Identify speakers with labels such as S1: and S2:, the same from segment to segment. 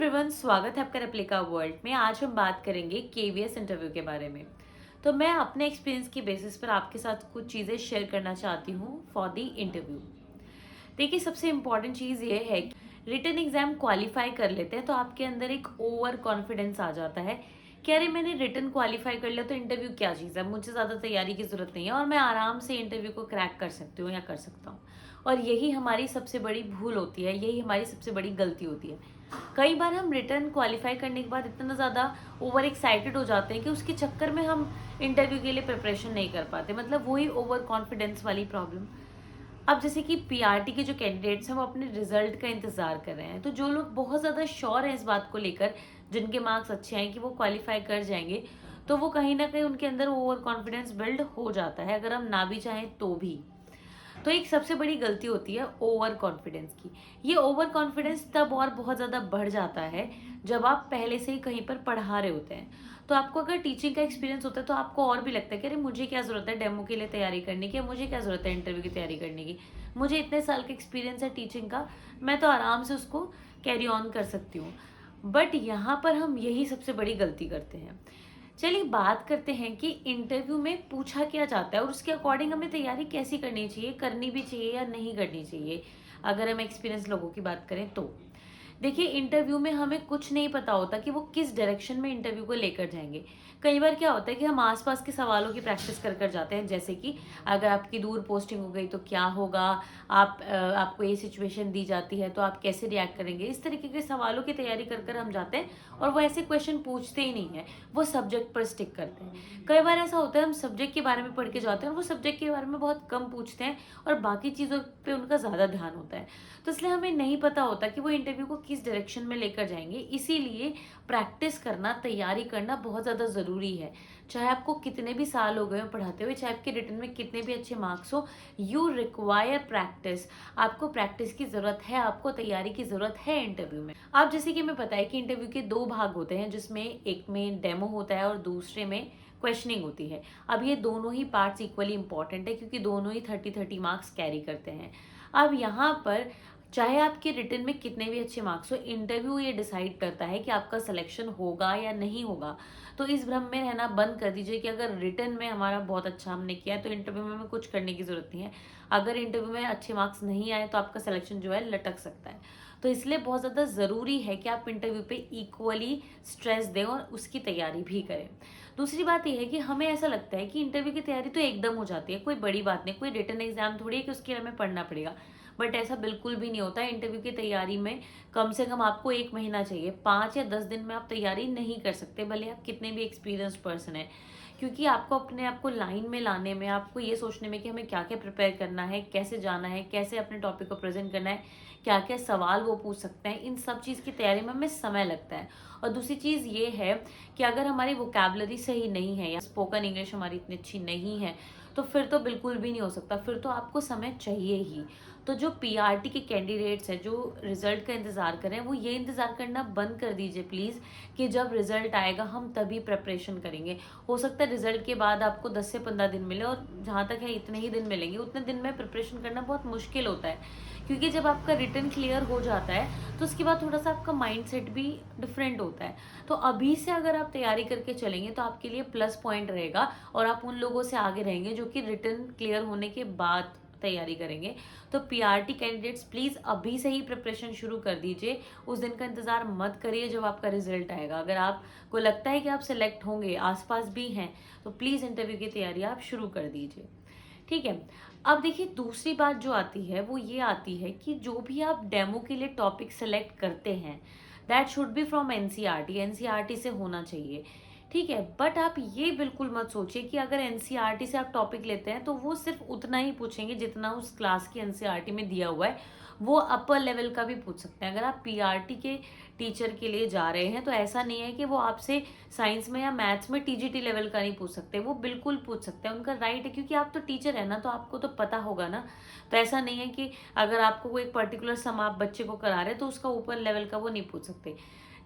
S1: Everyone, स्वागत है आपका रेप्लिका वर्ल्ड में। आज हम बात करेंगे केवीएस इंटरव्यू के बारे में। तो मैं अपने एक्सपीरियंस की बेसिस पर आपके साथ कुछ चीज़ें शेयर करना चाहती हूँ फॉर द इंटरव्यू। देखिए, सबसे इम्पॉर्टेंट चीज़ ये है कि रिटन एग्जाम क्वालिफाई कर लेते हैं तो आपके अंदर एक ओवर कॉन्फिडेंस आ जाता है कि अरे मैंने रिटन क्वालिफाई कर लिया तो इंटरव्यू क्या चीज़ है, मुझे ज़्यादा तैयारी की ज़रूरत नहीं है और मैं आराम से इंटरव्यू को क्रैक कर सकती हूँ या कर सकता हूँ। और यही हमारी सबसे बड़ी भूल होती है, यही हमारी सबसे बड़ी गलती होती है। कई बार हम रिटर्न क्वालिफाई करने के बाद इतना ज़्यादा ओवर एक्साइटेड हो जाते हैं कि उसके चक्कर में हम इंटरव्यू के लिए प्रिपरेशन नहीं कर पाते, मतलब वही ओवर कॉन्फिडेंस वाली प्रॉब्लम। अब जैसे कि पीआरटी के जो कैंडिडेट्स हैं वो अपने रिजल्ट का इंतज़ार कर रहे हैं, तो जो लोग बहुत ज़्यादा श्योर हैं इस बात को लेकर, जिनके मार्क्स अच्छे हैं कि वो क्वालिफाई कर जाएंगे, तो वो कहीं ना कहीं उनके अंदर ओवर कॉन्फिडेंस बिल्ड हो जाता है, अगर हम ना भी चाहें तो भी। तो एक सबसे बड़ी गलती होती है ओवर कॉन्फिडेंस की। ये ओवर कॉन्फिडेंस तब और बहुत ज़्यादा बढ़ जाता है जब आप पहले से ही कहीं पर पढ़ा रहे होते हैं। तो आपको अगर टीचिंग का एक्सपीरियंस होता है तो आपको और भी लगता है कि अरे मुझे क्या ज़रूरत है डेमो के लिए तैयारी करने की, या मुझे क्या ज़रूरत है इंटरव्यू की तैयारी करने की, मुझे इतने साल का एक्सपीरियंस है टीचिंग का, मैं तो आराम से उसको कैरी ऑन कर सकती हूँ। बट यहाँ पर हम यही सबसे बड़ी गलती करते हैं। चलिए बात करते हैं कि इंटरव्यू में पूछा क्या जाता है और उसके अकॉर्डिंग हमें तैयारी कैसी करनी चाहिए, करनी भी चाहिए या नहीं करनी चाहिए। अगर हम एक्सपीरियंस लोगों की बात करें तो देखिए, इंटरव्यू में हमें कुछ नहीं पता होता कि वो किस डायरेक्शन में इंटरव्यू को लेकर जाएंगे। कई बार क्या होता है कि हम आसपास के सवालों की प्रैक्टिस कर कर जाते हैं, जैसे कि अगर आपकी दूर पोस्टिंग हो गई तो क्या होगा, आपको ये सिचुएशन दी जाती है तो आप कैसे रिएक्ट करेंगे, इस तरीके के सवालों की तैयारी कर कर हम जाते हैं और वो ऐसे क्वेश्चन पूछते ही नहीं है, वो सब्जेक्ट पर स्टिक करते हैं। कई बार ऐसा होता है हम सब्जेक्ट के बारे में पढ़ के जाते हैं और वो सब्जेक्ट के बारे में बहुत कम पूछते हैं और बाकी चीज़ों पे उनका ज़्यादा ध्यान होता है। तो इसलिए हमें नहीं पता होता कि वो इंटरव्यू को किस डायरेक्शन में लेकर जाएंगे, इसीलिए प्रैक्टिस करना, तैयारी करना बहुत ज़्यादा ज़रूरी है। चाहे आपको कितने भी साल हो गए हो पढ़ाते हुए, चाहे आपके रिटर्न में कितने भी अच्छे मार्क्स हो, यू रिक्वायर प्रैक्टिस। आपको प्रैक्टिस की ज़रूरत है, आपको तैयारी की ज़रूरत है इंटरव्यू में। अब जैसे कि हमें पता है कि इंटरव्यू के दो भाग होते हैं, जिसमें एक में डेमो होता है और दूसरे में क्वेश्चनिंग होती है। अब ये दोनों ही पार्ट्स इक्वली इंपॉर्टेंट है क्योंकि दोनों ही 30-30 मार्क्स कैरी करते हैं। अब यहाँ पर चाहे आपके रिटर्न में कितने भी अच्छे मार्क्स हो, इंटरव्यू ये डिसाइड करता है कि आपका सिलेक्शन होगा या नहीं होगा। तो इस भ्रम में रहना बंद कर दीजिए कि अगर रिटर्न में हमारा बहुत अच्छा हमने किया है तो इंटरव्यू में हमें कुछ करने की जरूरत नहीं है। अगर इंटरव्यू में अच्छे मार्क्स नहीं आए तो आपका सिलेक्शन जो है लटक सकता है। तो इसलिए बहुत ज़्यादा ज़रूरी है कि आप इंटरव्यू पे इक्वली स्ट्रेस दें और उसकी तैयारी भी करें। दूसरी बात यह है कि हमें ऐसा लगता है कि इंटरव्यू की तैयारी तो एकदम हो जाती है, कोई बड़ी बात नहीं, कोई रिटर्न एग्जाम थोड़ी है कि उसके लिए हमें पढ़ना पड़ेगा। बट ऐसा बिल्कुल भी नहीं होता है। इंटरव्यू की तैयारी में कम से कम आपको 1 महीना चाहिए, 5 या 10 दिन में आप तैयारी नहीं कर सकते, भले आप कितने भी एक्सपीरियंस पर्सन है। क्योंकि आपको अपने आप को लाइन में लाने में, आपको ये सोचने में कि हमें क्या क्या प्रिपेयर करना है, कैसे जाना है, कैसे अपने टॉपिक को प्रेजेंट करना है, क्या क्या सवाल वो पूछ सकते हैं, इन सब चीज़ की तैयारी में हमें समय लगता है। और दूसरी चीज़ ये है कि अगर हमारी वोकैबुलरी सही नहीं है या स्पोकन इंग्लिश हमारी इतनी अच्छी नहीं है, तो फिर तो बिल्कुल भी नहीं हो सकता, फिर तो आपको समय चाहिए ही। तो जो पीआरटी के कैंडिडेट्स हैं जो रिजल्ट का इंतज़ार कर रहे हैं, वो ये इंतज़ार करना बंद कर दीजिए प्लीज़ कि जब रिजल्ट आएगा हम तभी प्रिपरेशन करेंगे। हो सकता है रिजल्ट के बाद आपको 10 से 15 दिन मिले, और जहाँ तक है इतने ही दिन मिलेंगे, उतने दिन में प्रिपरेशन करना बहुत मुश्किल होता है। क्योंकि जब आपका रिटर्न क्लियर हो जाता है तो उसके बाद थोड़ा सा आपका माइंड सेट भी डिफरेंट होता है। तो अभी से अगर आप तैयारी करके चलेंगे तो आपके लिए प्लस पॉइंट रहेगा और आप उन लोगों से आगे रहेंगे जो कि रिटर्न क्लियर होने के बाद तैयारी करेंगे। तो पीआरटी कैंडिडेट्स प्लीज़ अभी से ही प्रिपरेशन शुरू कर दीजिए, उस दिन का इंतज़ार मत करिए जब आपका रिजल्ट आएगा। अगर आपको लगता है कि आप सिलेक्ट होंगे, आसपास भी हैं, तो प्लीज़ इंटरव्यू की तैयारी आप शुरू कर दीजिए। ठीक है। अब देखिए, दूसरी बात जो आती है वो ये आती है कि जो भी आप डेमो के लिए टॉपिक सेलेक्ट करते हैं, that should be from NCERT, NCERT से होना चाहिए। ठीक है, बट आप ये बिल्कुल मत सोचिए कि अगर एनसीईआरटी से आप टॉपिक लेते हैं तो वो सिर्फ उतना ही पूछेंगे जितना उस क्लास की एनसीईआरटी में दिया हुआ है। वो अपर लेवल का भी पूछ सकते हैं। अगर आप पीआरटी के टीचर के लिए जा रहे हैं तो ऐसा नहीं है कि वो आपसे साइंस में या मैथ्स में टीजीटी लेवल का नहीं पूछ सकते, वो बिल्कुल पूछ सकते हैं, उनका राइट है, क्योंकि आप तो टीचर है ना, तो आपको तो पता होगा ना। तो ऐसा नहीं है कि अगर आपको कोई एक पर्टिकुलर सम आप बच्चे को करा रहे हैं तो उसका ऊपर लेवल का वो नहीं पूछ सकते।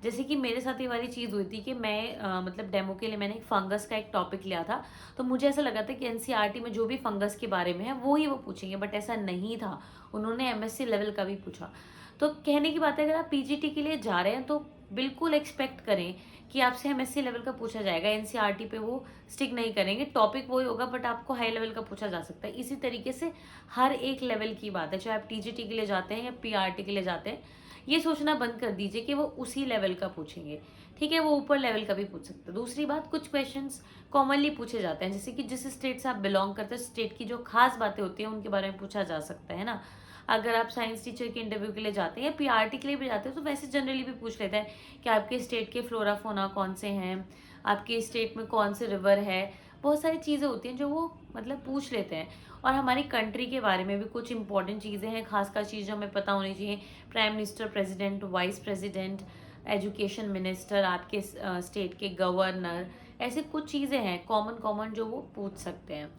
S1: जैसे कि मेरे साथ ये वाली चीज़ हुई थी कि मैं मतलब डेमो के लिए मैंने एक फंगस का एक टॉपिक लिया था। तो मुझे ऐसा लगा था कि एनसीईआरटी में जो भी फंगस के बारे में है वो ही वो पूछेंगे, बट ऐसा नहीं था, उन्होंने एमएससी लेवल का भी पूछा। तो कहने की बात है, अगर आप पीजीटी के लिए जा रहे हैं तो बिल्कुल एक्सपेक्ट करें कि आपसे एमएससी लेवल का पूछा जाएगा। एनसीईआरटी पे वो स्टिक नहीं करेंगे, टॉपिक वही होगा बट आपको हाई लेवल का पूछा जा सकता है। इसी तरीके से हर एक लेवल की बात है, चाहे आप टीजीटी के लिए जाते हैं या पीआरटी के लिए जाते हैं, ये सोचना बंद कर दीजिए कि वो उसी लेवल का पूछेंगे। ठीक है, वो ऊपर लेवल का भी पूछ सकते हैं। दूसरी बात, कुछ क्वेश्चंस कॉमनली पूछे जाते हैं, जैसे कि जिस स्टेट से आप बिलोंग करते हैं, स्टेट की जो खास बातें होती हैं उनके बारे में पूछा जा सकता है ना। अगर आप साइंस टीचर के इंटरव्यू के लिए जाते हैं या पीआरटी के लिए भी जाते हैं तो वैसे जनरली भी पूछ लेते हैं कि आपके स्टेट के फ्लोरा फोना कौन से हैं, आपके स्टेट में कौन से रिवर है। बहुत सारी चीज़ें होती हैं जो वो मतलब पूछ लेते हैं। और हमारी कंट्री के बारे में भी कुछ इंपॉर्टेंट चीज़ें हैं, खास खास चीज़ें हमें पता होनी चाहिए। Prime minister, president, vice president, education minister, आपके स्टेट के गवर्नर, ऐसे कुछ चीज़ें हैं कॉमन कॉमन जो वो पूछ सकते हैं,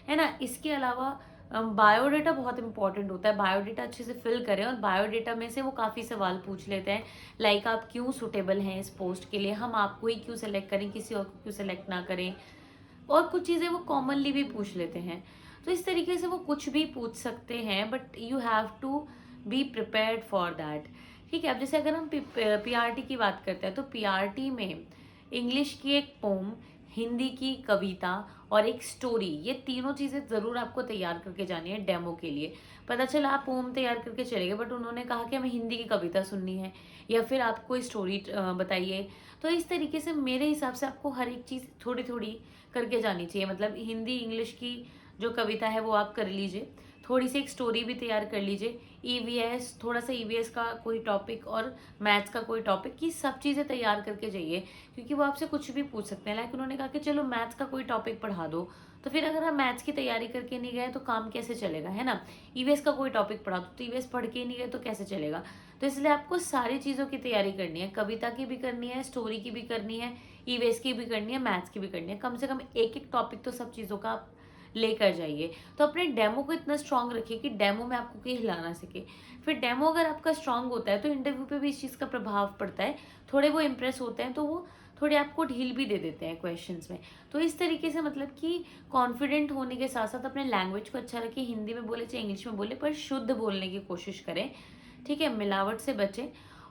S1: है ना। इसके अलावा बायोडेटा बहुत इंपॉर्टेंट होता है। बायोडेटा अच्छे से फिल करें और बायोडेटा में से वो काफ़ी सवाल पूछ लेते हैं, लाइक आप क्यों सुटेबल हैं इस पोस्ट के लिए, हम आपको ही क्यों सेलेक्ट करें, किसी और को क्यों सेलेक्ट ना करें। और कुछ चीज़ें वो कॉमनली भी पूछ लेते हैं। तो इस तरीके से वो कुछ भी पूछ सकते हैं, but you have to be prepared for that. ठीक है, अब जैसे अगर हम पीआरटी की बात करते हैं तो पीआरटी में इंग्लिश की एक पोम, हिंदी की कविता और एक स्टोरी, ये तीनों चीज़ें ज़रूर आपको तैयार करके जानी है डेमो के लिए। पता चला आप पोम तैयार करके चले गए बट उन्होंने कहा कि हमें हिंदी की कविता सुननी है या फिर आप कोई स्टोरी बताइए। तो इस तरीके से मेरे हिसाब से आपको हर एक चीज़ थोड़ी थोड़ी करके जानी चाहिए। मतलब हिंदी इंग्लिश की जो कविता है वो आप कर लीजिए, थोड़ी सी एक स्टोरी भी तैयार कर लीजिए, ईवीएस, थोड़ा सा ईवीएस का कोई टॉपिक और मैथ्स का कोई टॉपिक, की सब चीज़ें तैयार करके जाइए। क्योंकि वो आपसे कुछ भी पूछ सकते हैं। लाइक उन्होंने कहा कि चलो मैथ्स का कोई टॉपिक पढ़ा दो, तो फिर अगर हम मैथ्स की तैयारी करके नहीं गए तो काम कैसे चलेगा, है ना। ईवीएस का कोई टॉपिक पढ़ा दो तो ईवीएस पढ़ के नहीं गए तो कैसे चलेगा। तो इसलिए आपको सारी चीज़ों की तैयारी करनी है, कविता की भी करनी है, स्टोरी की भी करनी है, ईवीएस की भी करनी है, मैथ्स की भी करनी है। कम से कम एक एक टॉपिक तो सब चीज़ों का आप लेकर जाइए। तो अपने डेमो को इतना स्ट्रांग रखिए कि डेमो में आपको कोई हिला ना सके। फिर डेमो अगर आपका स्ट्रांग होता है तो इंटरव्यू पे भी इस चीज़ का प्रभाव पड़ता है। थोड़े वो इम्प्रेस होते हैं तो वो थोड़े आपको ढील भी दे देते हैं क्वेश्चंस में। तो इस तरीके से मतलब कि कॉन्फिडेंट होने के साथ साथ अपने लैंग्वेज को अच्छा रखिए, हिंदी में बोले चाहे इंग्लिश में बोले, पर शुद्ध बोलने की कोशिश करें। ठीक है, मिलावट से बचें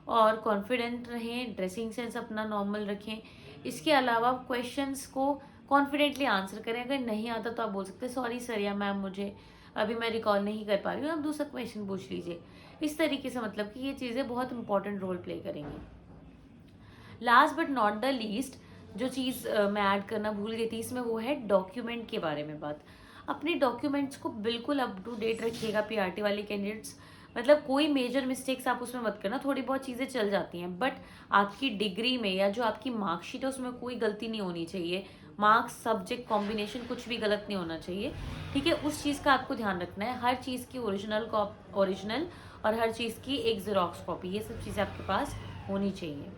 S1: और कॉन्फिडेंट रहें, ड्रेसिंग सेंस अपना नॉर्मल रखें। इसके अलावा क्वेश्चंस को कॉन्फिडेंटली आंसर करें। अगर नहीं आता तो आप बोल सकते हैं सॉरी सर या मैम, मुझे अभी मैं रिकॉल नहीं कर पा रही हूँ, आप दूसरा क्वेश्चन पूछ लीजिए। इस तरीके से मतलब कि ये चीज़ें बहुत इंपॉर्टेंट रोल प्ले करेंगी। Last but not the least, जो चीज़ मैं ऐड करना भूल गई थी इसमें, वो है डॉक्यूमेंट के बारे में बात। अपने डॉक्यूमेंट्स को बिल्कुल अप टू डेट रखिएगा। पीआरटी वाले कैंडिडेट्स, मतलब कोई मेजर मिस्टेक्स आप उसमें मत करना, थोड़ी बहुत चीज़ें चल जाती हैं बट आपकी डिग्री में या जो आपकी मार्कशीट है उसमें कोई गलती नहीं होनी चाहिए। मार्क्स, सब्जेक्ट कॉम्बिनेशन कुछ भी गलत नहीं होना चाहिए। ठीक है, उस चीज़ का आपको ध्यान रखना है। हर चीज़ की ओरिजिनल और हर चीज़ की एक जेरोक्स कॉपी, ये सब चीज़ें आपके पास होनी चाहिए।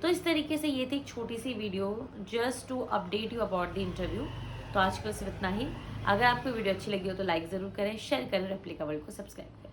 S1: तो इस तरीके से ये थी एक छोटी सी video just to update you about the interview. तो आज के लिए सिर्फ इतना ही। अगर आपको वीडियो अच्छी लगी हो तो लाइक ज़रूर करें, शेयर करें, रेप्लिका वर्ल्ड को सब्सक्राइब करें।